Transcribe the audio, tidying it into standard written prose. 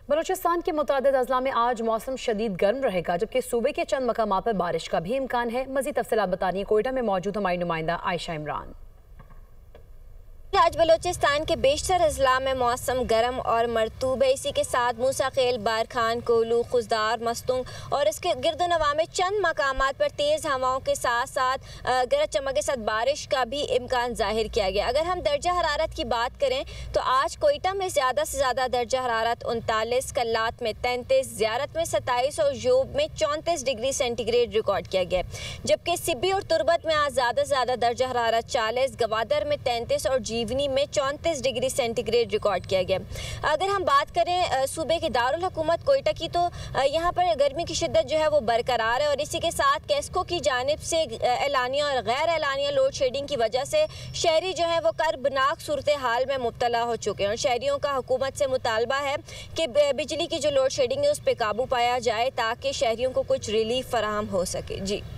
बलूचिस्तान के मुतअद्दिद अजला में आज मौसम शदीद गर्म रहेगा, जबकि सूबे के चंद मकामात पर बारिश का भी इम्कान है। मज़ीद तफसीलात बतानी है कोयटा में मौजूद हमारी नुमाइंदा आयशा इमरान। आज बलूचिस्तान के बेशतर अजला में मौसम गर्म और मरतूब है। इसी के साथ मूसाखेल, बारखान, कोलू, खुजदार, मस्तुंग और इसके गिरदोनवा में चंद मकामात पर तेज़ हवाओं के साथ साथ गरज चमक के साथ बारिश का भी इम्कान जाहिर किया गया। अगर हम दर्जा हरारत की बात करें तो आज कोयटा में ज़्यादा से ज़्यादा दर्जा हरारत 39, कल्लात में 33, ज़ियारत में 27 और जोब में 34 डिग्री सेंटीग्रेड रिकॉर्ड किया गया। जबकि सिब्बी और तुरबत में आज ज़्यादा से ज़्यादा दर्जा हरारत 40, गवादर में 33 और जीवनी में 34 डिग्री सेंटीग्रेड रिकॉर्ड किया गया। अगर हम बात करें सूबे के दारुल हुकूमत कोयटा की तो यहाँ पर गर्मी की शिद्दत जो है वो बरकरार है और इसी के साथ कैस्को की जानिब से एलानिया और गैर एलानिया लोड शेडिंग की वजह से शहरी जो है वो कर्बनाक सूरत हाल में मुब्तला हो चुके हैं और शहरियों का हुकूमत से मुतालबा है कि बिजली की जो लोड शेडिंग है उस पर काबू पाया जाए ताकि शहरियों को कुछ रिलीफ फराहम हो सके। जी।